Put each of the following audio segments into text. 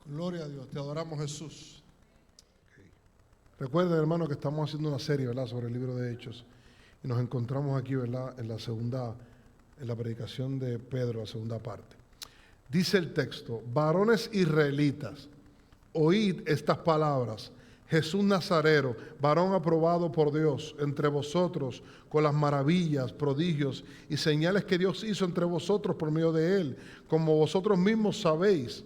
Gloria a Dios, te adoramos, Jesús. Recuerden, hermano, que estamos haciendo una serie, ¿verdad?, sobre el libro de Hechos. Y nos encontramos aquí, ¿verdad?, en la predicación de Pedro, la segunda parte. Dice el texto: varones israelitas, oíd estas palabras. Jesús Nazareno, varón aprobado por Dios entre vosotros, con las maravillas, prodigios y señales que Dios hizo entre vosotros por medio de él, como vosotros mismos sabéis.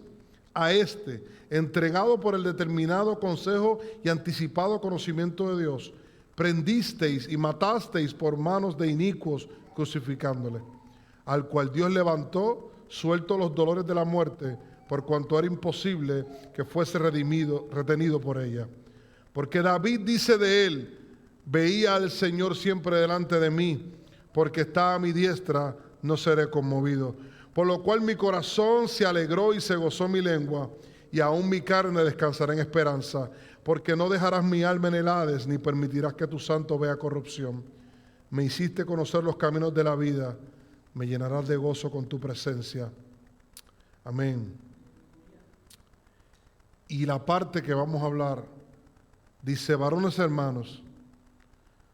A este, entregado por el determinado consejo y anticipado conocimiento de Dios, prendisteis y matasteis por manos de inicuos, crucificándole, al cual Dios levantó, suelto los dolores de la muerte, por cuanto era imposible que fuese retenido por ella. Porque David dice de él: veía al Señor siempre delante de mí, porque está a mi diestra, no seré conmovido. Por lo cual mi corazón se alegró y se gozó mi lengua, y aún mi carne descansará en esperanza, porque no dejarás mi alma en el Hades, ni permitirás que tu santo vea corrupción. Me hiciste conocer los caminos de la vida, me llenarás de gozo con tu presencia. Amén. Y la parte que vamos a hablar dice: varones hermanos,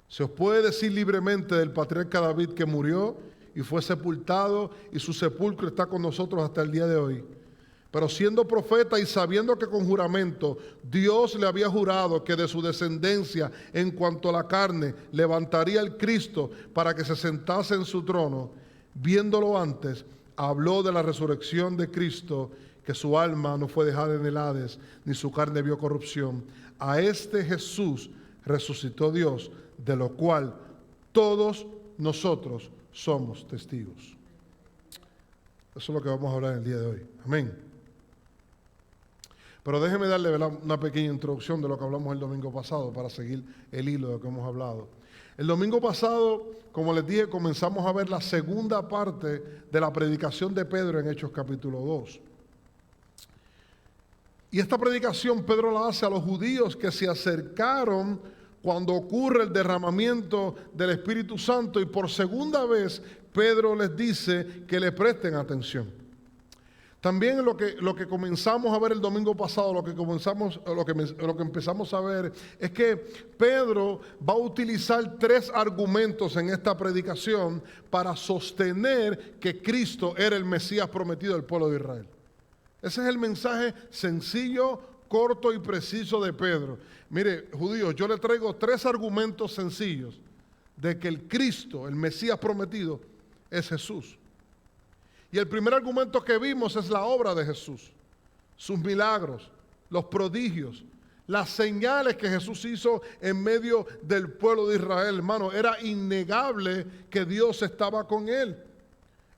se os puede decir libremente del patriarca David, que murió y fue sepultado, y su sepulcro está con nosotros hasta el día de hoy. Pero siendo profeta y sabiendo que con juramento Dios le había jurado que de su descendencia en cuanto a la carne levantaría el Cristo para que se sentase en su trono, viéndolo antes, habló de la resurrección de Cristo, que su alma no fue dejada en el Hades, ni su carne vio corrupción. A este Jesús resucitó Dios, de lo cual todos nosotros somos testigos. Eso es lo que vamos a hablar en el día de hoy. Amén. Pero déjeme darle, ¿verdad?, una pequeña introducción de lo que hablamos el domingo pasado para seguir el hilo de lo que hemos hablado. El domingo pasado, como les dije, comenzamos a ver la segunda parte de la predicación de Pedro en Hechos capítulo 2. Y esta predicación Pedro la hace a los judíos que se acercaron cuando ocurre el derramamiento del Espíritu Santo, y por segunda vez Pedro les dice que le presten atención. También lo que comenzamos a ver el domingo pasado, lo que empezamos a ver es que Pedro va a utilizar tres argumentos en esta predicación para sostener que Cristo era el Mesías prometido del pueblo de Israel. Ese es el mensaje sencillo, corto y preciso de Pedro. Mire, judíos, yo le traigo tres argumentos sencillos de que el Cristo, el Mesías prometido, es Jesús. Y el primer argumento que vimos es la obra de Jesús, sus milagros, los prodigios, las señales que Jesús hizo en medio del pueblo de Israel. Hermano, era innegable que Dios estaba con él.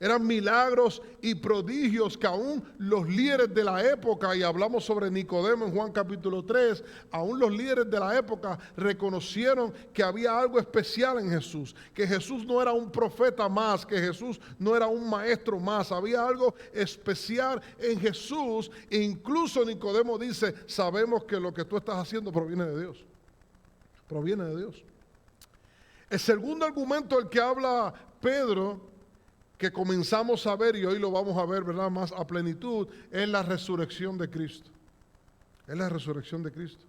Eran milagros y prodigios que aún los líderes de la época, y hablamos sobre Nicodemo en Juan capítulo 3, aún los líderes de la época reconocieron que había algo especial en Jesús, que Jesús no era un profeta más, que Jesús no era un maestro más, había algo especial en Jesús. E incluso Nicodemo dice: sabemos que lo que tú estás haciendo proviene de Dios. Proviene de Dios. El segundo argumento del que habla Pedro, que comenzamos a ver y hoy lo vamos a ver, ¿verdad?, más a plenitud, es la resurrección de Cristo. Es la resurrección de Cristo.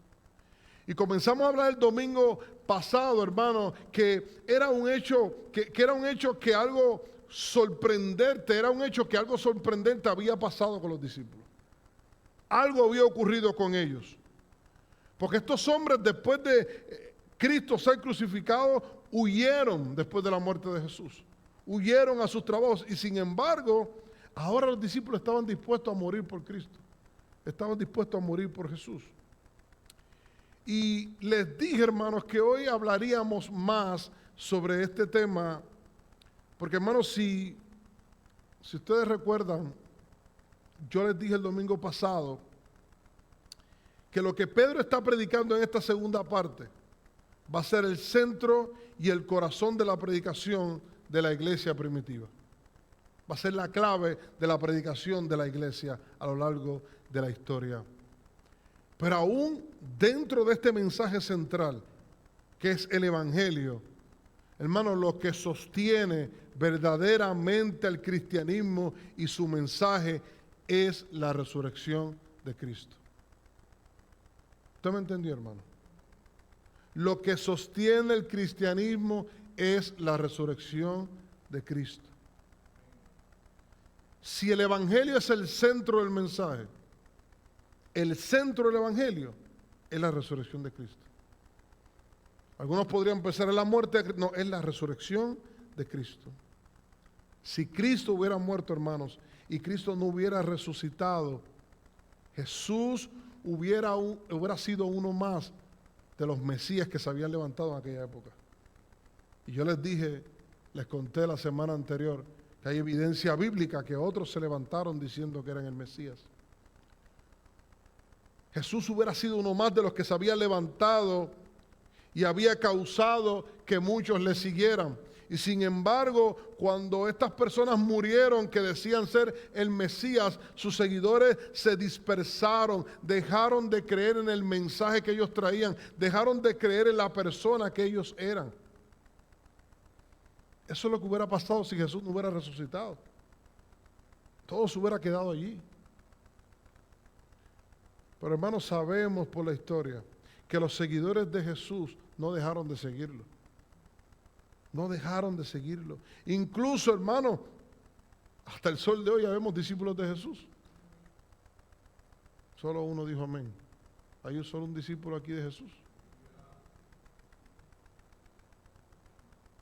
Y comenzamos a hablar el domingo pasado, hermano, que era un hecho que algo sorprendente, era un hecho que algo sorprendente había pasado con los discípulos. Algo había ocurrido con ellos. Porque estos hombres, después de Cristo ser crucificado, huyeron después de la muerte de Jesús. Huyeron a sus trabajos, y sin embargo, ahora los discípulos estaban dispuestos a morir por Cristo. Estaban dispuestos a morir por Jesús. Y les dije, hermanos, que hoy hablaríamos más sobre este tema, porque, hermanos, si ustedes recuerdan, yo les dije el domingo pasado que lo que Pedro está predicando en esta segunda parte va a ser el centro y el corazón de la predicación de la iglesia primitiva. Va a ser la clave de la predicación de la iglesia a lo largo de la historia. Pero aún dentro de este mensaje central, que es el Evangelio, hermanos, lo que sostiene verdaderamente al cristianismo y su mensaje es la resurrección de Cristo. ¿Usted me entendió, hermano? Lo que sostiene el cristianismo es la resurrección de Cristo. Si el evangelio es el centro del mensaje, el centro del evangelio es la resurrección de Cristo. Algunos podrían pensar en la muerte, no, es la resurrección de Cristo. Si Cristo hubiera muerto, hermanos, y Cristo no hubiera resucitado, Jesús hubiera sido uno más de los Mesías que se habían levantado en aquella época. Y yo les conté la semana anterior, que hay evidencia bíblica que otros se levantaron diciendo que eran el Mesías. Jesús hubiera sido uno más de los que se habían levantado y había causado que muchos le siguieran. Y sin embargo, cuando estas personas murieron que decían ser el Mesías, sus seguidores se dispersaron, dejaron de creer en el mensaje que ellos traían, dejaron de creer en la persona que ellos eran. Eso es lo que hubiera pasado si Jesús no hubiera resucitado. Todo se hubiera quedado allí. Pero hermanos, sabemos por la historia que los seguidores de Jesús no dejaron de seguirlo. No dejaron de seguirlo. Incluso, hermano, hasta el sol de hoy ya vemos discípulos de Jesús. Solo uno dijo amén. Hay solo un discípulo aquí de Jesús.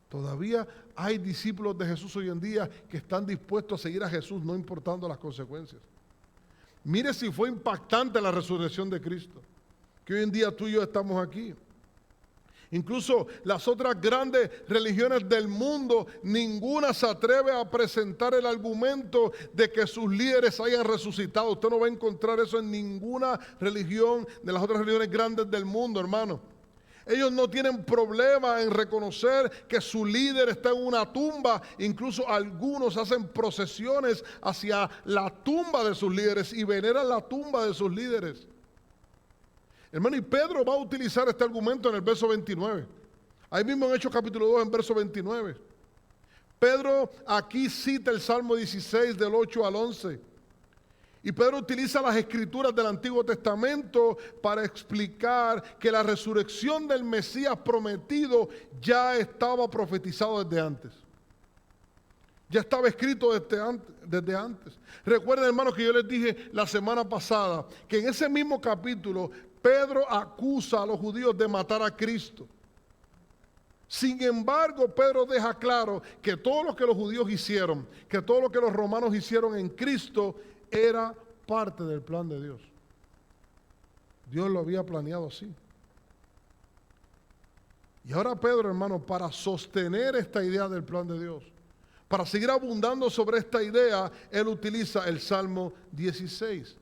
Todavía hay discípulos de Jesús hoy en día que están dispuestos a seguir a Jesús, no importando las consecuencias. Mire si fue impactante la resurrección de Cristo, que hoy en día tú y yo estamos aquí. Incluso las otras grandes religiones del mundo, ninguna se atreve a presentar el argumento de que sus líderes hayan resucitado. Usted no va a encontrar eso en ninguna religión de las otras religiones grandes del mundo, hermano. Ellos no tienen problema en reconocer que su líder está en una tumba. Incluso algunos hacen procesiones hacia la tumba de sus líderes y veneran la tumba de sus líderes. Hermano, y Pedro va a utilizar este argumento en el verso 29. Ahí mismo en Hechos capítulo 2, en verso 29. Pedro aquí cita el Salmo 16 del 8 al 11. Y Pedro utiliza las escrituras del Antiguo Testamento para explicar que la resurrección del Mesías prometido ya estaba profetizado desde antes. Ya estaba escrito desde antes. Recuerden, hermanos, que yo les dije la semana pasada que en ese mismo capítulo Pedro acusa a los judíos de matar a Cristo. Sin embargo, Pedro deja claro que todo lo que los judíos hicieron, que todo lo que los romanos hicieron en Cristo, era parte del plan de Dios. Dios lo había planeado así. Y ahora Pedro, hermano, para sostener esta idea del plan de Dios, para seguir abundando sobre esta idea, él utiliza el Salmo 16,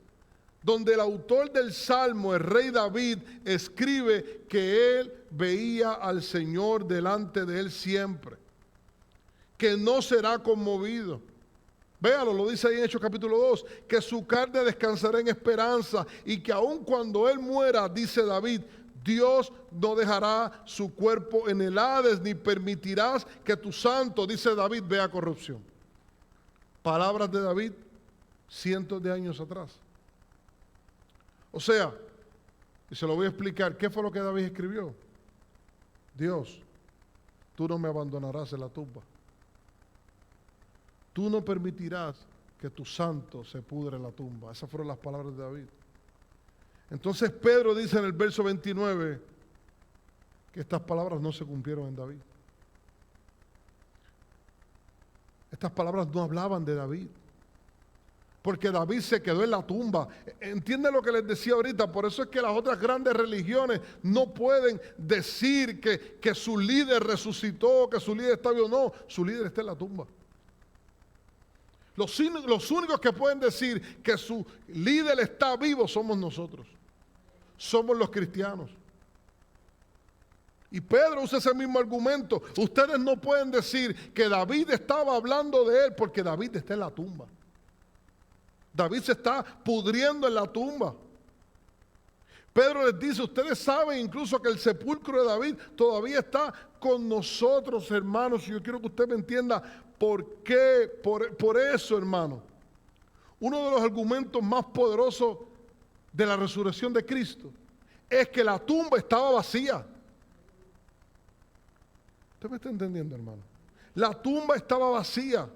donde el autor del Salmo, el rey David, escribe que él veía al Señor delante de él siempre, que no será conmovido. Véalo, lo dice ahí en Hechos capítulo 2, que su carne descansará en esperanza y que aun cuando él muera, dice David, Dios no dejará su cuerpo en el Hades, ni permitirás que tu santo, dice David, vea corrupción. Palabras de David cientos de años atrás. O sea, y se lo voy a explicar, ¿qué fue lo que David escribió? Dios, tú no me abandonarás en la tumba. Tú no permitirás que tu santo se pudre en la tumba. Esas fueron las palabras de David. Entonces Pedro dice en el verso 29 que estas palabras no se cumplieron en David. Estas palabras no hablaban de David, porque David se quedó en la tumba. ¿Entienden lo que les decía ahorita? Por eso es que las otras grandes religiones no pueden decir que su líder resucitó, que su líder está vivo. No, su líder está en la tumba. Los únicos que pueden decir que su líder está vivo somos nosotros. Somos los cristianos. Y Pedro usa ese mismo argumento. Ustedes no pueden decir que David estaba hablando de él porque David está en la tumba. David se está pudriendo en la tumba. Pedro les dice, ustedes saben incluso que el sepulcro de David todavía está con nosotros, hermanos. Y yo quiero que usted me entienda por qué. Por eso, hermano, uno de los argumentos más poderosos de la resurrección de Cristo es que la tumba estaba vacía. ¿Usted me está entendiendo, hermano? La tumba estaba vacía.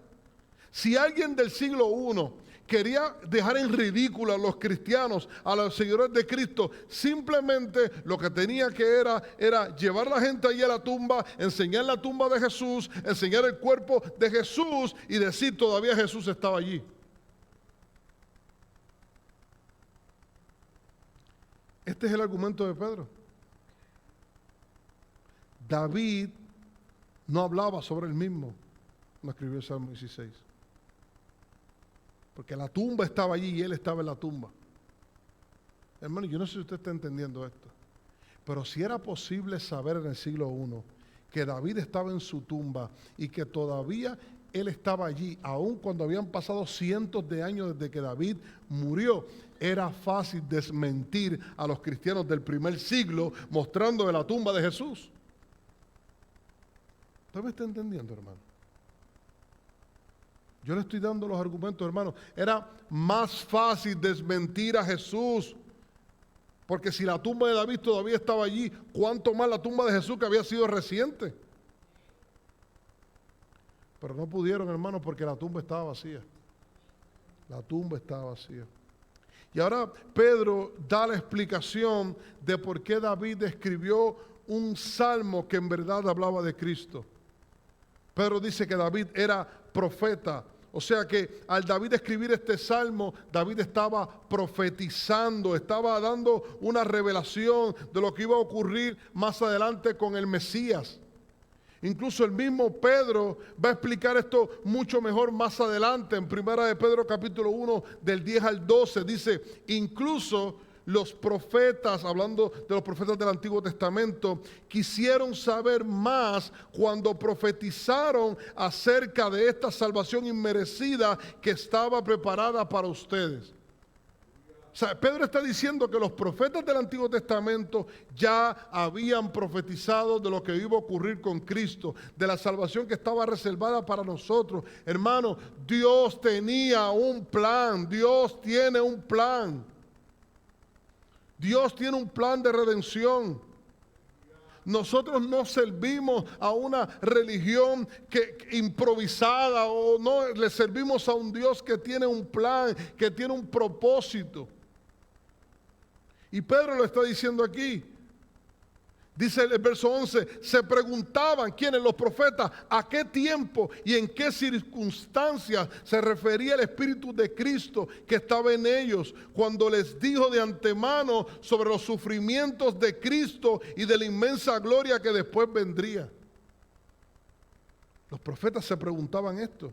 Si alguien del siglo I quería dejar en ridículo a los cristianos, a los seguidores de Cristo, simplemente lo que tenía que era llevar a la gente allí a la tumba, enseñar la tumba de Jesús, enseñar el cuerpo de Jesús y decir todavía Jesús estaba allí. Este es el argumento de Pedro. David no hablaba sobre él mismo, no escribió el Salmo 16. Porque la tumba estaba allí y él estaba en la tumba. Hermano, yo no sé si usted está entendiendo esto, pero si era posible saber en el siglo I que David estaba en su tumba y que todavía él estaba allí, aun cuando habían pasado cientos de años desde que David murió, era fácil desmentir a los cristianos del primer siglo mostrando la tumba de Jesús. ¿Usted me está entendiendo, hermano? Yo le estoy dando los argumentos, hermano. Era más fácil desmentir a Jesús. Porque si la tumba de David todavía estaba allí, ¿cuánto más la tumba de Jesús que había sido reciente? Pero no pudieron, hermano, porque la tumba estaba vacía. La tumba estaba vacía. Y ahora Pedro da la explicación de por qué David escribió un salmo que en verdad hablaba de Cristo. Pedro dice que David era profeta. O sea que al David escribir este salmo, David estaba profetizando, estaba dando una revelación de lo que iba a ocurrir más adelante con el Mesías. Incluso el mismo Pedro va a explicar esto mucho mejor más adelante. En 1 de Pedro capítulo 1 del 10 al 12 dice, incluso los profetas, hablando de los profetas del Antiguo Testamento, quisieron saber más cuando profetizaron acerca de esta salvación inmerecida que estaba preparada para ustedes. O sea, Pedro está diciendo que los profetas del Antiguo Testamento ya habían profetizado de lo que iba a ocurrir con Cristo, de la salvación que estaba reservada para nosotros. Hermano, Dios tenía un plan, Dios tiene un plan. Dios tiene un plan de redención. Nosotros no servimos a una religión improvisada o no le servimos a un Dios que tiene un plan, que tiene un propósito. Y Pedro lo está diciendo aquí. Dice el verso 11, se preguntaban quiénes los profetas, a qué tiempo y en qué circunstancias se refería el Espíritu de Cristo que estaba en ellos, cuando les dijo de antemano sobre los sufrimientos de Cristo y de la inmensa gloria que después vendría. Los profetas se preguntaban esto.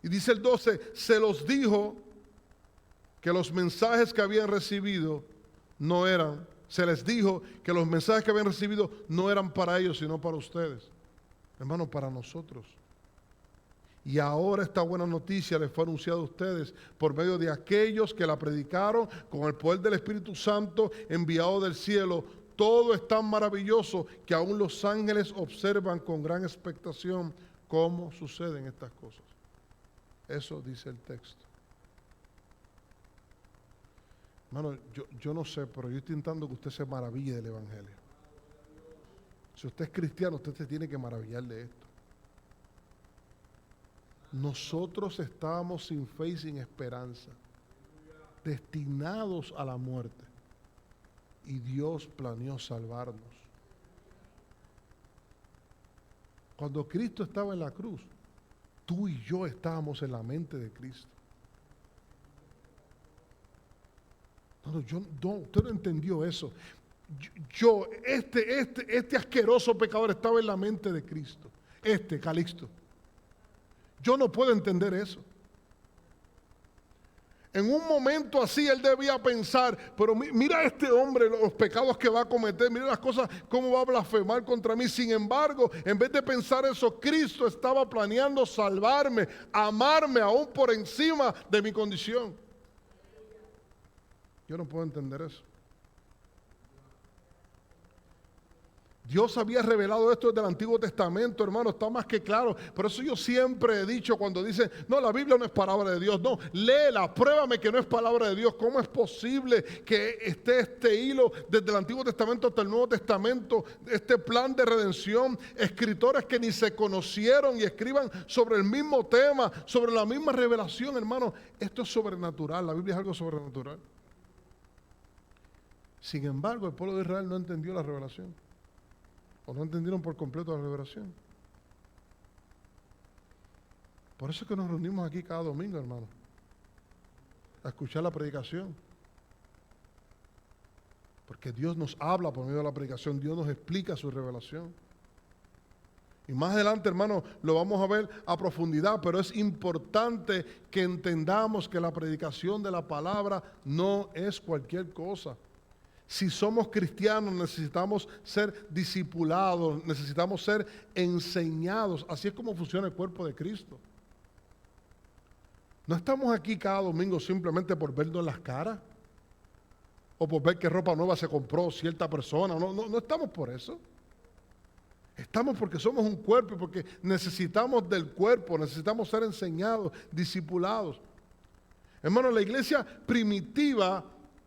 Y dice el 12, se los dijo que los mensajes que habían recibido no eran, se les dijo que los mensajes que habían recibido no eran para ellos, sino para ustedes. Hermano, para nosotros. Y ahora esta buena noticia les fue anunciada a ustedes por medio de aquellos que la predicaron con el poder del Espíritu Santo enviado del cielo. Todo es tan maravilloso que aún los ángeles observan con gran expectación cómo suceden estas cosas. Eso dice el texto. Hermano, yo no sé, pero yo estoy intentando que usted se maraville del Evangelio. Si usted es cristiano, usted se tiene que maravillar de esto. Nosotros estábamos sin fe y sin esperanza, destinados a la muerte. Y Dios planeó salvarnos. Cuando Cristo estaba en la cruz, tú y yo estábamos en la mente de Cristo. Usted no entendió eso. Este asqueroso pecador estaba en la mente de Cristo. Calixto. Yo no puedo entender eso. En un momento así él debía pensar, pero mira a este hombre, los pecados que va a cometer, mira las cosas, cómo va a blasfemar contra mí. Sin embargo, en vez de pensar eso, Cristo estaba planeando salvarme, amarme aún por encima de mi condición. Yo no puedo entender eso. Dios había revelado esto desde el Antiguo Testamento, hermano, está más que claro. Por eso yo siempre he dicho cuando dicen, no, la Biblia no es palabra de Dios. No, léela, pruébame que no es palabra de Dios. ¿Cómo es posible que esté este hilo desde el Antiguo Testamento hasta el Nuevo Testamento, este plan de redención? Escritores que ni se conocieron y escriban sobre el mismo tema, sobre la misma revelación, hermano. Esto es sobrenatural, la Biblia es algo sobrenatural. Sin embargo, el pueblo de Israel no entendió la revelación. O no entendieron por completo la revelación. Por eso es que nos reunimos aquí cada domingo, hermano, a escuchar la predicación. Porque Dios nos habla por medio de la predicación, Dios nos explica su revelación. Y más adelante, hermano, lo vamos a ver a profundidad, pero es importante que entendamos que la predicación de la palabra no es cualquier cosa. Si somos cristianos, necesitamos ser discipulados, necesitamos ser enseñados. Así es como funciona el cuerpo de Cristo. No estamos aquí cada domingo simplemente por vernos las caras o por ver qué ropa nueva se compró cierta persona. No estamos por eso. Estamos porque somos un cuerpo y porque necesitamos del cuerpo, necesitamos ser enseñados, discipulados. Hermano, la iglesia primitiva,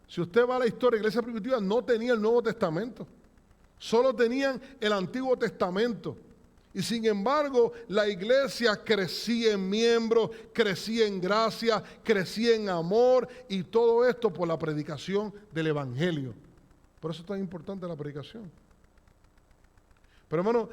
si usted va a la historia, la iglesia primitiva no tenía el Nuevo Testamento. Solo tenían el Antiguo Testamento. Y sin embargo, la iglesia crecía en miembros, crecía en gracia, crecía en amor y todo esto por la predicación del Evangelio. Por eso es tan importante la predicación. Pero hermano,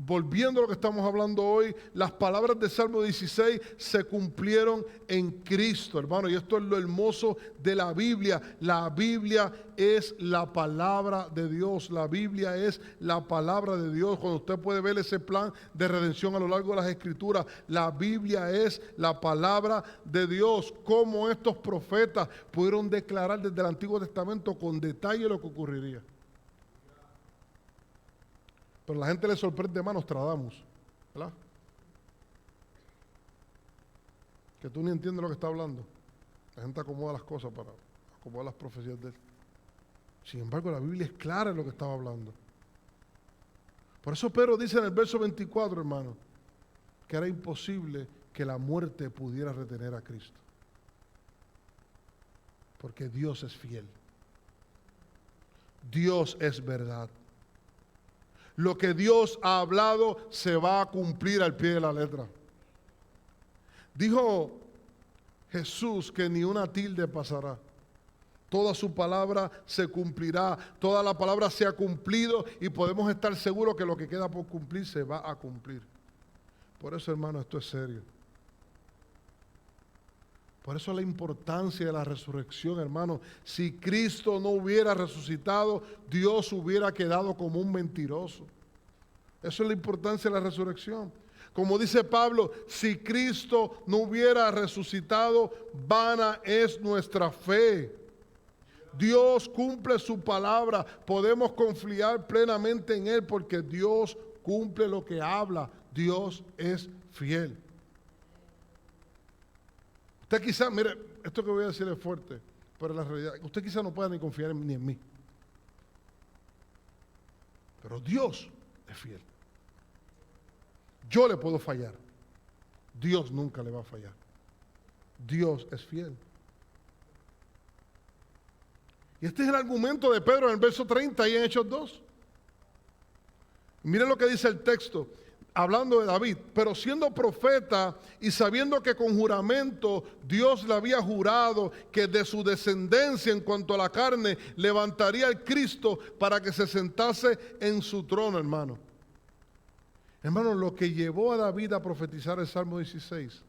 volviendo a lo que estamos hablando hoy, las palabras del Salmo 16 se cumplieron en Cristo, hermano. Y esto es lo hermoso de la Biblia. La Biblia es la palabra de Dios. La Biblia es la palabra de Dios. Cuando usted puede ver ese plan de redención a lo largo de las Escrituras, la Biblia es la palabra de Dios. Cómo estos profetas pudieron declarar desde el Antiguo Testamento con detalle lo que ocurriría. Pero a la gente le sorprende, hermano, Nostradamus, ¿verdad? Que tú ni entiendes lo que está hablando. La gente acomoda las cosas para acomodar las profecías de él. Sin embargo, la Biblia es clara en lo que estaba hablando. Por eso Pedro dice en el verso 24, hermano, que era imposible que la muerte pudiera retener a Cristo. Porque Dios es fiel. Dios es verdad. Lo que Dios ha hablado se va a cumplir al pie de la letra. Dijo Jesús que ni una tilde pasará. Toda su palabra se cumplirá. Toda la palabra se ha cumplido y podemos estar seguros que lo que queda por cumplir se va a cumplir. Por eso, hermano, esto es serio. Por eso la importancia de la resurrección, hermano. Si Cristo no hubiera resucitado, Dios hubiera quedado como un mentiroso. Eso es la importancia de la resurrección. Como dice Pablo, si Cristo no hubiera resucitado, vana es nuestra fe. Dios cumple su palabra. Podemos confiar plenamente en Él porque Dios cumple lo que habla. Dios es fiel. Usted quizá, mire, esto que voy a decir es fuerte, pero la realidad, usted quizá no pueda ni confiar ni en mí. Pero Dios es fiel. Yo le puedo fallar. Dios nunca le va a fallar. Dios es fiel. Y este es el argumento de Pedro en el verso 30 y en Hechos 2. Mire lo que dice el texto. Hablando de David, pero siendo profeta y sabiendo que con juramento Dios le había jurado que de su descendencia en cuanto a la carne levantaría al Cristo para que se sentase en su trono, hermano. Hermano, lo que llevó a David a profetizar el Salmo 16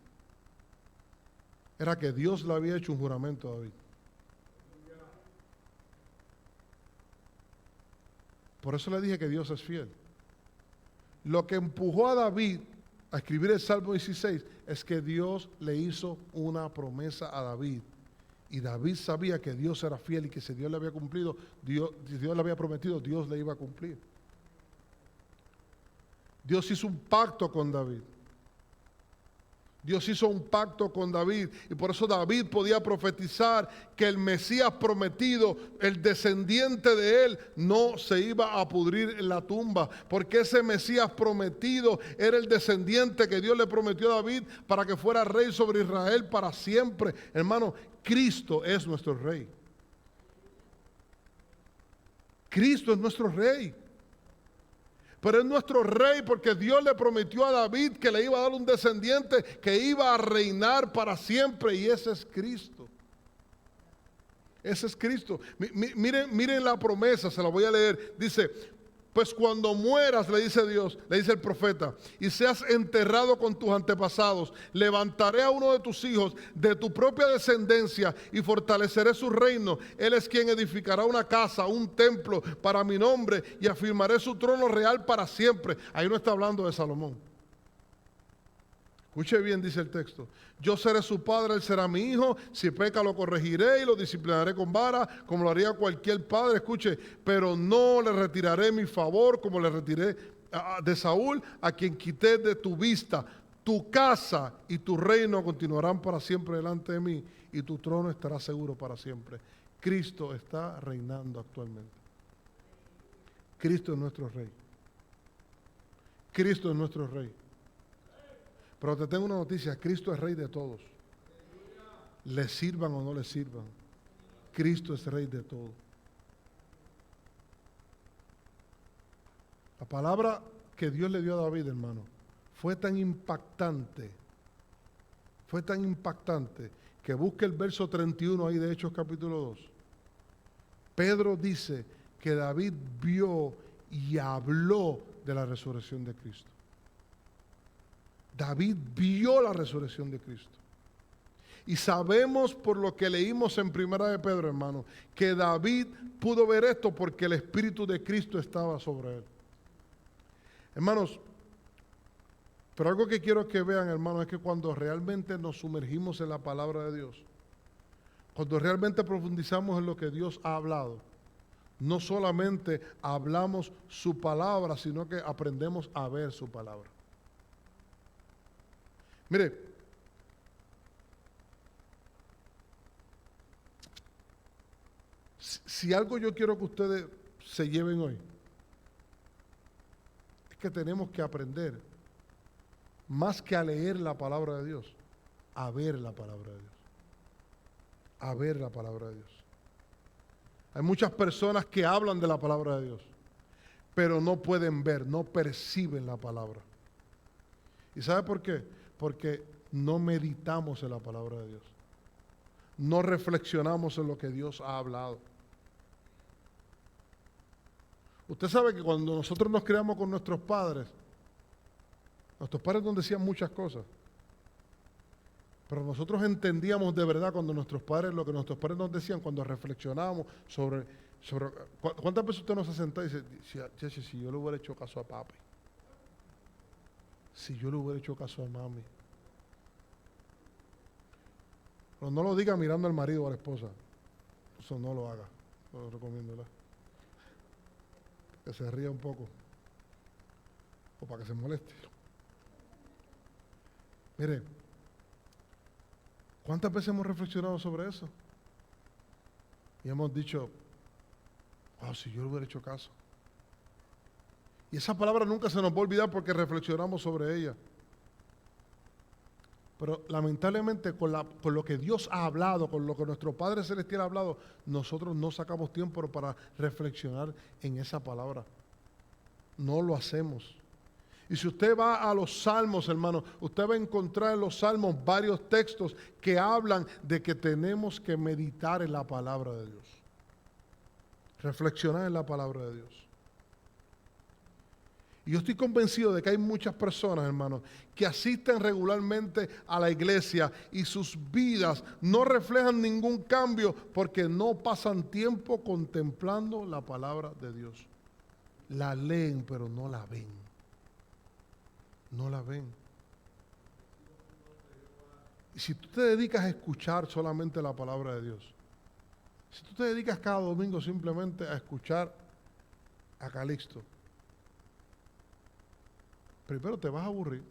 era que Dios le había hecho un juramento a David. Por eso le dije que Dios es fiel. Lo que empujó a David a escribir el Salmo 16 es que Dios le hizo una promesa a David. Y David sabía que Dios era fiel y que si Dios le había cumplido, Dios le había prometido, Dios le iba a cumplir. Dios hizo un pacto con David. Dios hizo un pacto con David y por eso David podía profetizar que el Mesías prometido, el descendiente de él, no se iba a pudrir en la tumba, porque ese Mesías prometido era el descendiente que Dios le prometió a David para que fuera rey sobre Israel para siempre. Hermano, Cristo es nuestro rey. Cristo es nuestro rey. Pero es nuestro rey porque Dios le prometió a David que le iba a dar un descendiente que iba a reinar para siempre, y ese es Cristo. Ese es Cristo. Miren la promesa, se la voy a leer. Dice, pues cuando mueras, le dice Dios, le dice el profeta, y seas enterrado con tus antepasados, levantaré a uno de tus hijos de tu propia descendencia y fortaleceré su reino. Él es quien edificará una casa, un templo para mi nombre, y afirmaré su trono real para siempre. Ahí no está hablando de Salomón. Escuche bien, dice el texto. Yo seré su padre, él será mi hijo. Si peca, lo corregiré y lo disciplinaré con vara, como lo haría cualquier padre. Escuche, pero no le retiraré mi favor, como le retiré de Saúl, a quien quité de tu vista. Tu casa y tu reino continuarán para siempre delante de mí, y tu trono estará seguro para siempre. Cristo está reinando actualmente. Cristo es nuestro rey. Cristo es nuestro rey. Pero te tengo una noticia, Cristo es rey de todos. Le sirvan o no le sirvan, Cristo es rey de todo. La palabra que Dios le dio a David, hermano, fue tan impactante que busque el verso 31 ahí de Hechos capítulo 2. Pedro dice que David vio y habló de la resurrección de Cristo. David vio la resurrección de Cristo. Y sabemos por lo que leímos en Primera de Pedro, hermano, que David pudo ver esto porque el Espíritu de Cristo estaba sobre él. Hermanos, pero algo que quiero que vean, hermanos, es que cuando realmente nos sumergimos en la palabra de Dios, cuando realmente profundizamos en lo que Dios ha hablado, no solamente hablamos su palabra, sino que aprendemos a ver su palabra. Mire, si algo yo quiero que ustedes se lleven hoy, es que tenemos que aprender, más que a leer la palabra de Dios, a ver la palabra de Dios. A ver la palabra de Dios. Hay muchas personas que hablan de la palabra de Dios, pero no pueden ver, no perciben la palabra. ¿Y sabe por qué? Porque no meditamos en la palabra de Dios. No reflexionamos en lo que Dios ha hablado. Usted sabe que cuando nosotros nos criamos con nuestros padres nos decían muchas cosas. Pero nosotros entendíamos de verdad cuando nuestros padres, lo que nuestros padres nos decían, cuando reflexionábamos sobre ¿cuántas veces usted nos ha sentado y dice, si yo le hubiera hecho caso a papi? Si yo le hubiera hecho caso a mami. Pero no lo diga mirando al marido o a la esposa. Eso no lo haga. No lo recomiendo, ¿verdad? Que se ría un poco. O para que se moleste. Mire, ¿cuántas veces hemos reflexionado sobre eso? Y hemos dicho, si yo le hubiera hecho caso. Y esa palabra nunca se nos va a olvidar porque reflexionamos sobre ella. Pero lamentablemente con lo que Dios ha hablado, con lo que nuestro Padre Celestial ha hablado, nosotros no sacamos tiempo para reflexionar en esa palabra. No lo hacemos. Y si usted va a los salmos, hermano, usted va a encontrar en los salmos varios textos que hablan de que tenemos que meditar en la palabra de Dios. Reflexionar en la palabra de Dios. Y yo estoy convencido de que hay muchas personas, hermanos, que asisten regularmente a la iglesia y sus vidas no reflejan ningún cambio porque no pasan tiempo contemplando la palabra de Dios. La leen, pero no la ven. No la ven. Y si tú te dedicas a escuchar solamente la palabra de Dios, si tú te dedicas cada domingo simplemente a escuchar a Calixto, primero te vas a aburrir.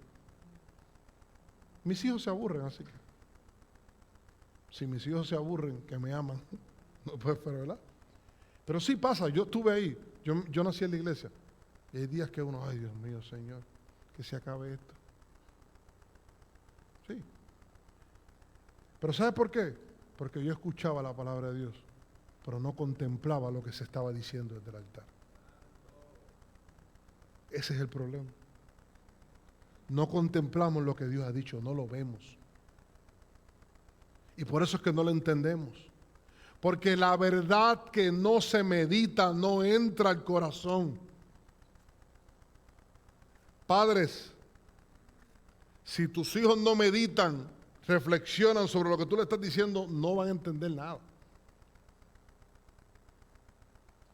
Mis hijos se aburren, así que si mis hijos se aburren, que me aman, no puede esperar, ¿verdad? Pero sí pasa, yo estuve ahí, yo nací en la iglesia. Y hay días que uno, ay Dios mío, Señor, que se acabe esto. Sí. Pero ¿sabe por qué? Porque yo escuchaba la palabra de Dios, pero no contemplaba lo que se estaba diciendo desde el altar. Ese es el problema. No contemplamos lo que Dios ha dicho, no lo vemos. Y por eso es que no lo entendemos. Porque la verdad que no se medita no entra al corazón. Padres, si tus hijos no meditan, reflexionan sobre lo que tú le estás diciendo, no van a entender nada.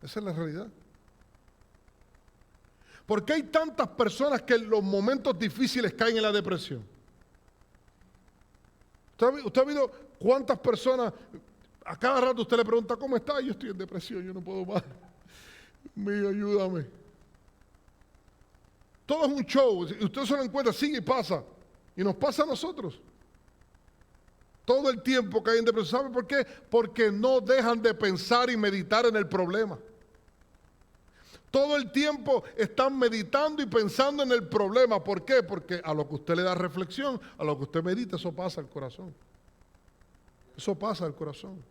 Esa es la realidad. ¿Por qué hay tantas personas que en los momentos difíciles caen en la depresión? ¿Usted ha visto cuántas personas, a cada rato usted le pregunta, ¿cómo está? Yo estoy en depresión, yo no puedo más. Mío, ayúdame. Todo es un show. Y usted se lo encuentra, sigue y pasa. Y nos pasa a nosotros. Todo el tiempo caen en depresión. ¿Sabe por qué? Porque no dejan de pensar y meditar en el problema. Todo el tiempo están meditando y pensando en el problema. ¿Por qué? Porque a lo que usted le da reflexión, a lo que usted medita, eso pasa al corazón. Eso pasa al corazón.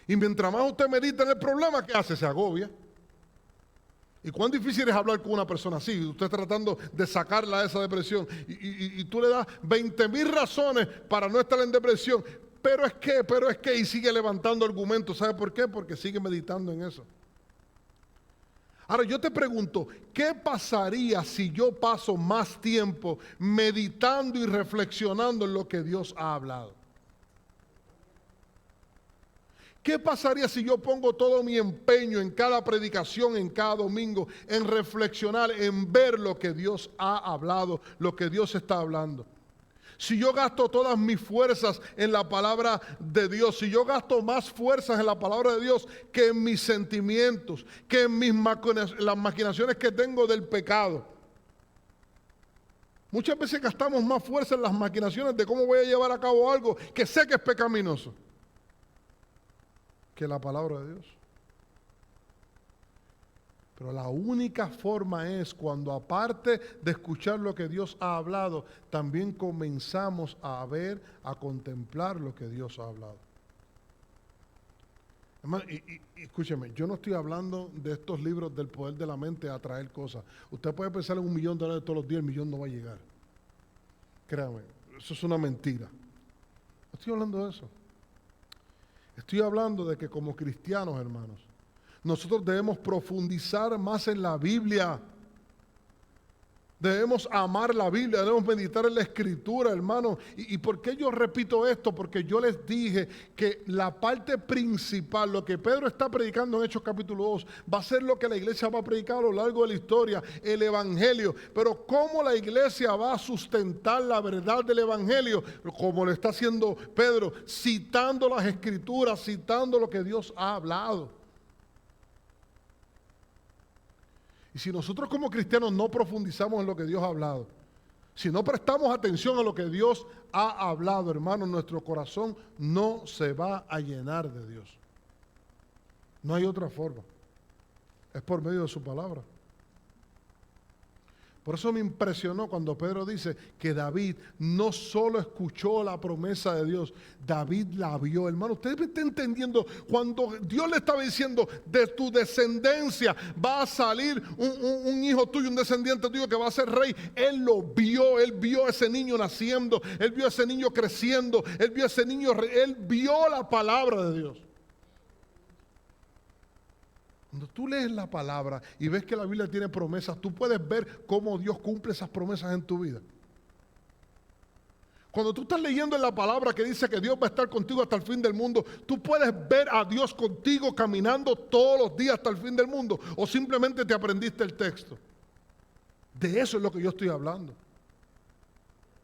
Y mientras más usted medita en el problema, ¿qué hace? Se agobia. ¿Y cuán difícil es hablar con una persona así? Usted tratando de sacarla de esa depresión. Y tú le das 20,000 razones para no estar en depresión. Pero es que, y sigue levantando argumentos. ¿Sabe por qué? Porque sigue meditando en eso. Ahora yo te pregunto, ¿qué pasaría si yo paso más tiempo meditando y reflexionando en lo que Dios ha hablado? ¿Qué pasaría si yo pongo todo mi empeño en cada predicación, en cada domingo, en reflexionar, en ver lo que Dios ha hablado, lo que Dios está hablando? Si yo gasto todas mis fuerzas en la palabra de Dios, si yo gasto más fuerzas en la palabra de Dios que en mis sentimientos, que en las maquinaciones que tengo del pecado. Muchas veces gastamos más fuerza en las maquinaciones de cómo voy a llevar a cabo algo que sé que es pecaminoso, que la palabra de Dios. Pero la única forma es cuando, aparte de escuchar lo que Dios ha hablado, también comenzamos a ver, a contemplar lo que Dios ha hablado. Hermano, y escúcheme, yo no estoy hablando de estos libros del poder de la mente a traer cosas. Usted puede pensar en $1,000,000 todos los días, el millón no va a llegar. Créame, eso es una mentira. No estoy hablando de eso. Estoy hablando de que como cristianos, hermanos, nosotros debemos profundizar más en la Biblia. Debemos amar la Biblia, debemos meditar en la Escritura, hermano. ¿Y por qué yo repito esto? Porque yo les dije que la parte principal, lo que Pedro está predicando en Hechos capítulo 2, va a ser lo que la iglesia va a predicar a lo largo de la historia, el Evangelio. Pero ¿cómo la iglesia va a sustentar la verdad del Evangelio? Como lo está haciendo Pedro, citando las Escrituras, citando lo que Dios ha hablado. Y si nosotros como cristianos no profundizamos en lo que Dios ha hablado, si no prestamos atención a lo que Dios ha hablado, hermano, nuestro corazón no se va a llenar de Dios. No hay otra forma. Es por medio de su palabra. Por eso me impresionó cuando Pedro dice que David no solo escuchó la promesa de Dios, David la vio. Hermano, usted me está entendiendo, cuando Dios le estaba diciendo, de tu descendencia va a salir un hijo tuyo, un descendiente tuyo que va a ser rey. Él lo vio, él vio a ese niño naciendo, él vio a ese niño creciendo, él vio a ese niño, él vio la palabra de Dios. Cuando tú lees la palabra y ves que la Biblia tiene promesas, tú puedes ver cómo Dios cumple esas promesas en tu vida. Cuando tú estás leyendo en la palabra que dice que Dios va a estar contigo hasta el fin del mundo, tú puedes ver a Dios contigo caminando todos los días hasta el fin del mundo, o simplemente te aprendiste el texto. De eso es lo que yo estoy hablando.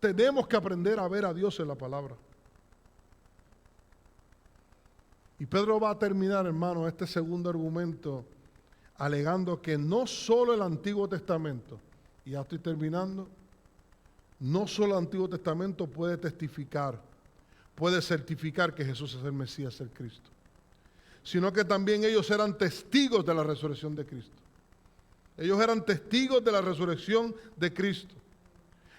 Tenemos que aprender a ver a Dios en la palabra. Y Pedro va a terminar, hermano, este segundo argumento alegando que no solo el Antiguo Testamento, y ya estoy terminando, No solo el Antiguo Testamento puede testificar, puede certificar que Jesús es el Mesías, el Cristo, sino que también ellos eran testigos de la resurrección de Cristo. Ellos eran testigos de la resurrección de Cristo.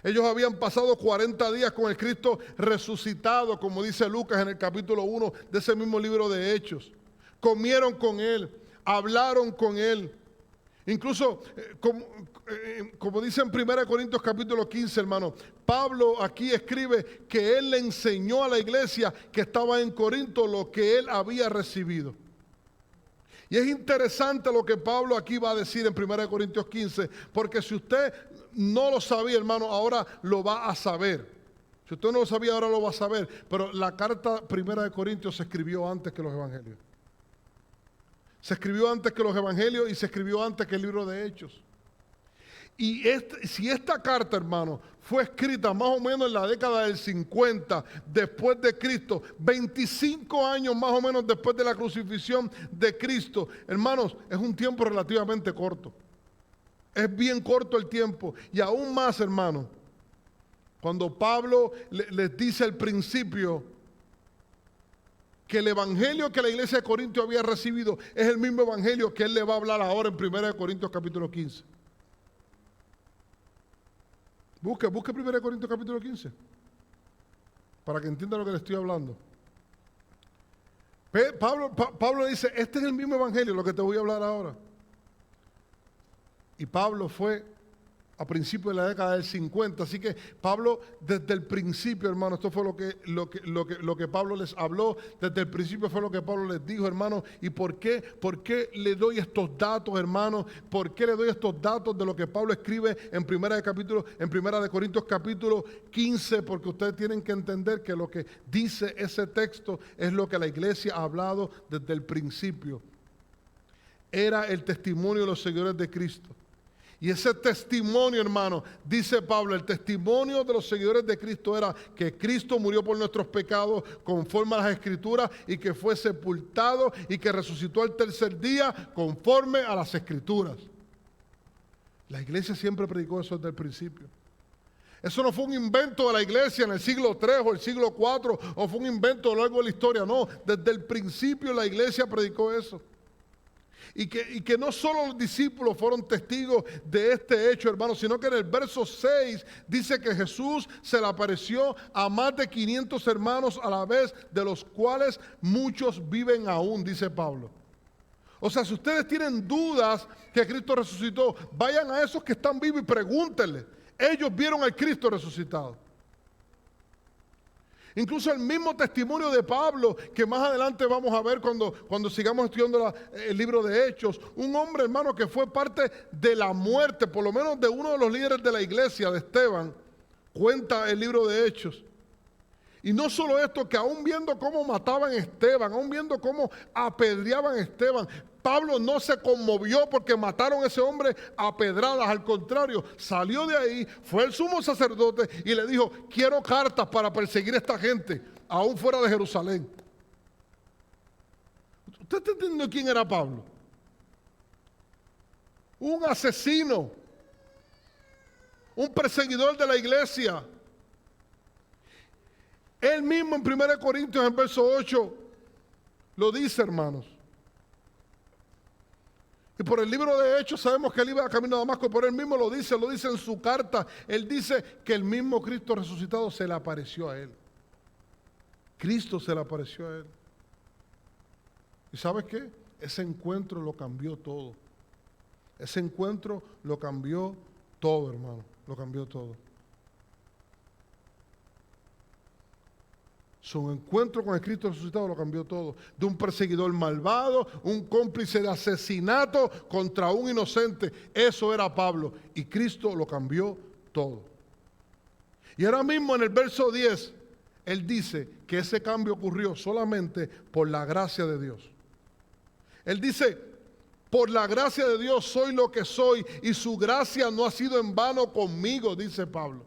Ellos habían pasado 40 días con el Cristo resucitado, como dice Lucas en el capítulo 1 de ese mismo libro de Hechos. Comieron con Él, hablaron con Él. Incluso, como dice en 1 Corintios capítulo 15, hermano, Pablo aquí escribe que él le enseñó a la iglesia que estaba en Corinto lo que él había recibido. Y es interesante lo que Pablo aquí va a decir en 1 Corintios 15, porque si usted no lo sabía, hermano, ahora lo va a saber. Si usted no lo sabía, ahora lo va a saber. Pero la carta 1 de Corintios se escribió antes que los evangelios. Se escribió antes que los evangelios y se escribió antes que el libro de Hechos. Y si esta carta, hermano, fue escrita más o menos en la década del 50 después de Cristo, 25 años más o menos después de la crucifixión de Cristo, hermanos, es un tiempo relativamente corto. Es bien corto el tiempo. Y aún más, hermano, cuando Pablo les dice al principio que el evangelio que la iglesia de Corinto había recibido es el mismo evangelio que él le va a hablar ahora en 1 Corintios capítulo 15. Busque 1 Corintios capítulo 15 para que entienda lo que le estoy hablando. Pablo dice, este es el mismo evangelio, lo que te voy a hablar ahora. Y Pablo fue a principios de la década del 50, así que Pablo desde el principio, hermano, esto fue lo que Pablo les habló, desde el principio fue lo que Pablo les dijo, hermano. ¿Y por qué le doy estos datos, hermano? ¿Por qué le doy estos datos de lo que Pablo escribe en Primera de Corintios capítulo 15? Porque ustedes tienen que entender que lo que dice ese texto es lo que la iglesia ha hablado desde el principio. Era el testimonio de los seguidores de Cristo. Y ese testimonio, hermano, dice Pablo, el testimonio de los seguidores de Cristo era que Cristo murió por nuestros pecados conforme a las Escrituras y que fue sepultado y que resucitó al tercer día conforme a las Escrituras. La iglesia siempre predicó eso desde el principio. Eso no fue un invento de la iglesia en el siglo III o el siglo IV o fue un invento a lo largo de la historia, no. Desde el principio la iglesia predicó eso. Y que no solo los discípulos fueron testigos de este hecho, hermanos, sino que en el verso 6 dice que Jesús se le apareció a más de 500 hermanos a la vez, de los cuales muchos viven aún, dice Pablo. O sea, si ustedes tienen dudas que Cristo resucitó, vayan a esos que están vivos y pregúntenle. Ellos vieron al Cristo resucitado. Incluso el mismo testimonio de Pablo, que más adelante vamos a ver cuando sigamos estudiando el libro de Hechos. Un hombre, hermano, que fue parte de la muerte, por lo menos de uno de los líderes de la iglesia, de Esteban, cuenta el libro de Hechos. Y no solo esto, que aún viendo cómo mataban a Esteban, aún viendo cómo apedreaban a Esteban, Pablo no se conmovió porque mataron a ese hombre a pedradas. Al contrario, salió de ahí, fue el sumo sacerdote y le dijo, quiero cartas para perseguir a esta gente, aún fuera de Jerusalén. ¿Usted está entendiendo quién era Pablo? Un asesino, un perseguidor de la iglesia. Él mismo en 1 Corintios, en verso 8, lo dice, hermanos. Y por el libro de Hechos sabemos que él iba camino a Damasco, pero él mismo lo dice en su carta. Él dice que el mismo Cristo resucitado se le apareció a él. Cristo se le apareció a él. ¿Y sabes qué? Ese encuentro lo cambió todo. Ese encuentro lo cambió todo, hermano. Lo cambió todo. Su encuentro con el Cristo resucitado lo cambió todo. De un perseguidor malvado, un cómplice de asesinato contra un inocente. Eso era Pablo. Y Cristo lo cambió todo. Y ahora mismo en el verso 10, él dice que ese cambio ocurrió solamente por la gracia de Dios. Él dice, por la gracia de Dios soy lo que soy y su gracia no ha sido en vano conmigo, dice Pablo.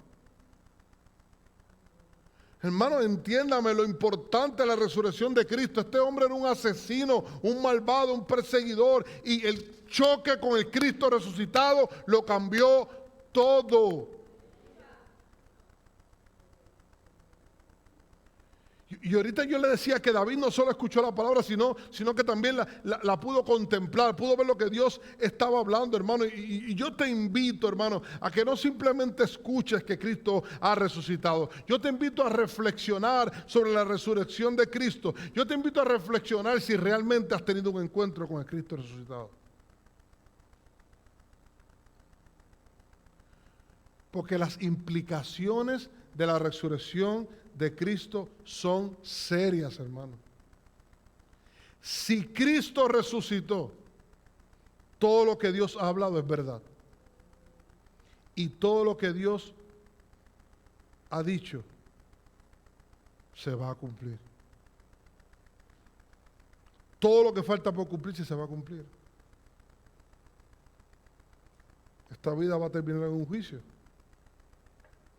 Hermano, entiéndame lo importante de la resurrección de Cristo. Este hombre era un asesino, un malvado, un perseguidor. Y el choque con el Cristo resucitado lo cambió todo. Y ahorita yo le decía que David no solo escuchó la palabra, sino que también la pudo contemplar, pudo ver lo que Dios estaba hablando, hermano. Y yo te invito, hermano, a que no simplemente escuches que Cristo ha resucitado. Yo te invito a reflexionar sobre la resurrección de Cristo. Yo te invito a reflexionar si realmente has tenido un encuentro con el Cristo resucitado. Porque las implicaciones de la resurrección de Cristo son serias, hermano. Si Cristo resucitó, todo lo que Dios ha hablado es verdad. Y todo lo que Dios ha dicho se va a cumplir. Todo lo que falta por cumplirse se va a cumplir. Esta vida va a terminar en un juicio.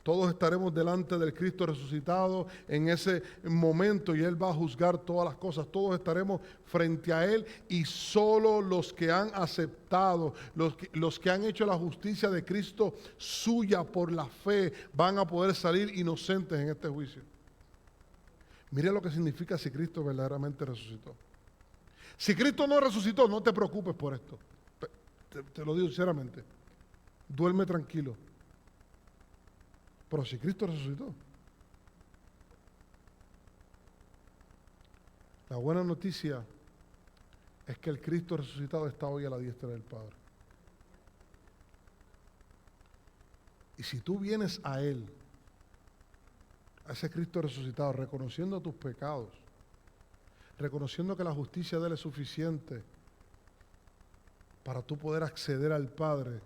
Todos estaremos delante del Cristo resucitado en ese momento y Él va a juzgar todas las cosas. Todos estaremos frente a Él y solo los que han aceptado, los que han hecho la justicia de Cristo suya por la fe, van a poder salir inocentes en este juicio. Mire lo que significa si Cristo verdaderamente resucitó. Si Cristo no resucitó, no te preocupes por esto. Te lo digo sinceramente. Duerme tranquilo. Pero si Cristo resucitó, la buena noticia es que el Cristo resucitado está hoy a la diestra del Padre. Y si tú vienes a Él, a ese Cristo resucitado, reconociendo tus pecados, reconociendo que la justicia de Él es suficiente para tú poder acceder al Padre,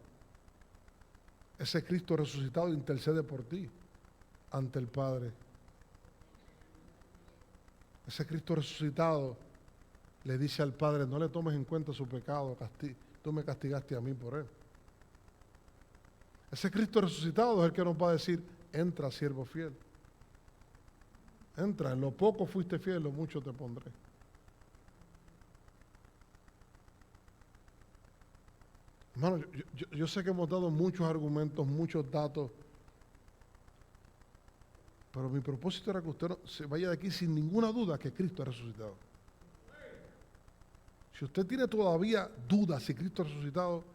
ese Cristo resucitado intercede por ti ante el Padre. Ese Cristo resucitado le dice al Padre, no le tomes en cuenta su pecado, tú me castigaste a mí por él. Ese Cristo resucitado es el que nos va a decir, entra, siervo fiel. Entra, en lo poco fuiste fiel, en lo mucho te pondré. Hermano, yo sé que hemos dado muchos argumentos, muchos datos, pero mi propósito era que usted no se vaya de aquí sin ninguna duda que Cristo ha resucitado. Si usted tiene todavía dudas si Cristo ha resucitado,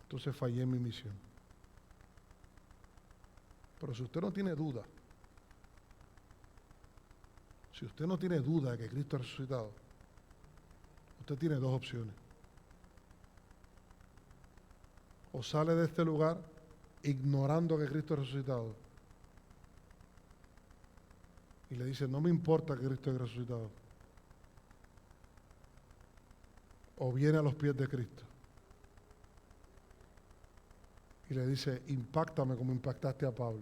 entonces fallé en mi misión. Pero si usted no tiene duda, de que Cristo ha resucitado, usted tiene dos opciones. O sale de este lugar ignorando que Cristo ha resucitado y le dice, no me importa que Cristo haya resucitado. O viene a los pies de Cristo y le dice, impáctame como impactaste a Pablo.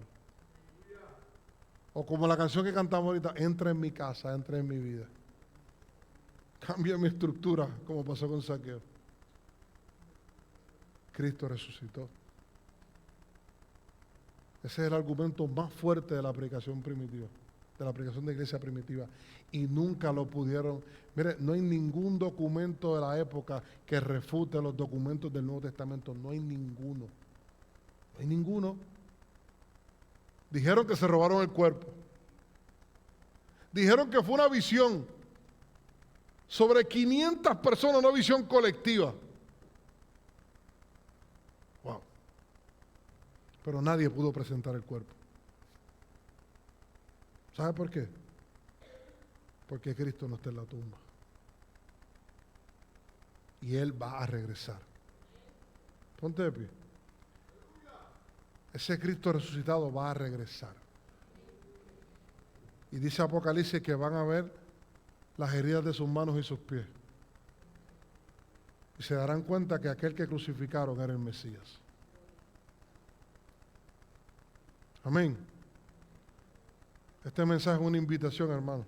O como la canción que cantamos ahorita, entra en mi casa, entra en mi vida. Cambia mi estructura, como pasó con Zaqueo. Cristo resucitó. Ese es el argumento más fuerte de la predicación primitiva, de la predicación de iglesia primitiva. Y nunca lo pudieron. Mire, no hay ningún documento de la época que refute los documentos del Nuevo Testamento. No hay ninguno. No hay ninguno. Dijeron que se robaron el cuerpo. Dijeron que fue una visión sobre 500 personas, una visión colectiva. Wow. Pero nadie pudo presentar el cuerpo. ¿Sabe por qué? Porque Cristo no está en la tumba. Y Él va a regresar. Ponte de pie. Ese Cristo resucitado va a regresar. Y dice Apocalipsis que van a ver las heridas de sus manos y sus pies. Y se darán cuenta que aquel que crucificaron era el Mesías. Amén. Este mensaje es una invitación, hermano.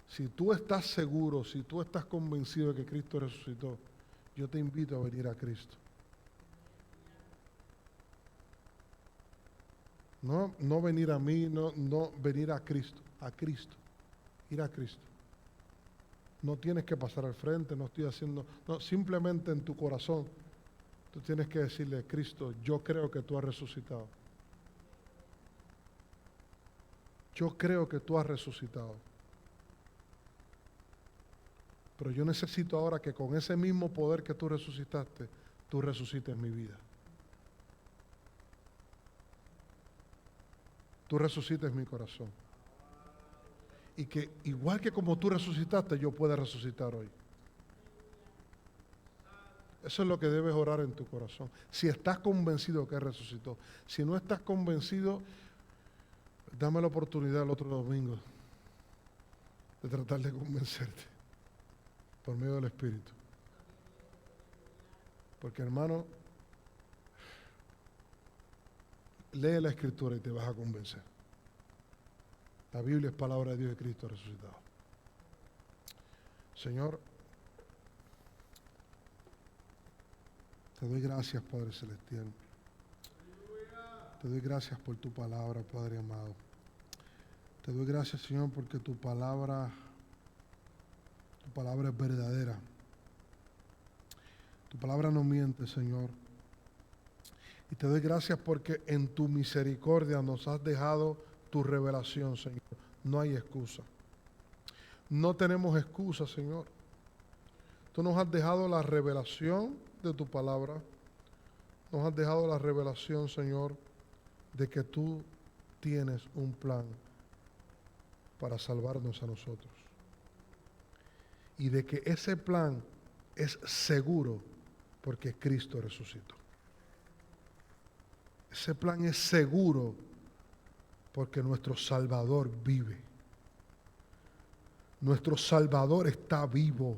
Si tú estás seguro, si tú estás convencido de que Cristo resucitó, yo te invito a venir a Cristo. No venir a mí, no venir a Cristo, ir a Cristo. No tienes que pasar al frente, no estoy haciendo, no, simplemente en tu corazón, tú tienes que decirle, Cristo, yo creo que tú has resucitado. yo creo que tú has resucitado. Pero yo necesito ahora que con ese mismo poder que tú resucitaste, tú resucites mi vida. Tú resucites mi corazón. Y que igual que como tú resucitaste, yo pueda resucitar hoy. Eso es lo que debes orar en tu corazón. Si estás convencido que resucitó. Si no estás convencido, dame la oportunidad el otro domingo de tratar de convencerte por medio del Espíritu. Porque, hermano, lee la Escritura y te vas a convencer. La Biblia es palabra de Dios y Cristo resucitado. Señor, te doy gracias, Padre Celestial. Te doy gracias por tu palabra, Padre amado. Te doy gracias, Señor, porque tu palabra es verdadera. Tu palabra no miente, Señor. Y te doy gracias porque en tu misericordia nos has dejado tu revelación, Señor. No hay excusa. No tenemos excusa, Señor. Tú nos has dejado la revelación de tu palabra. Nos has dejado la revelación, Señor, de que tú tienes un plan para salvarnos a nosotros. Y de que ese plan es seguro porque Cristo resucitó. Ese plan es seguro porque nuestro Salvador vive. Nuestro Salvador está vivo.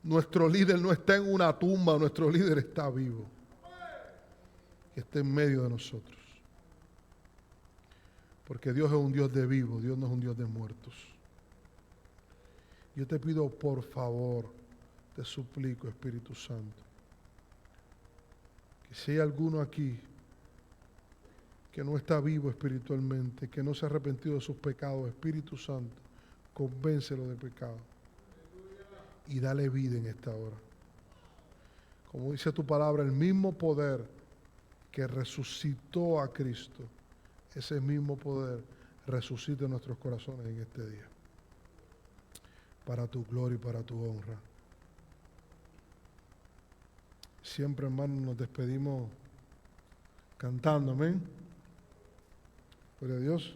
Nuestro líder no está en una tumba, nuestro líder está vivo. Que está en medio de nosotros. Porque Dios es un Dios de vivos, Dios no es un Dios de muertos. Yo te pido, por favor, te suplico, Espíritu Santo, que si hay alguno aquí que no está vivo espiritualmente, que no se ha arrepentido de sus pecados, Espíritu Santo, convéncelo de pecado y dale vida en esta hora. Como dice tu palabra, el mismo poder que resucitó a Cristo, ese mismo poder resucita en nuestros corazones en este día. Para tu gloria y para tu honra. Siempre, hermanos, nos despedimos cantando, amén. Gloria a Dios.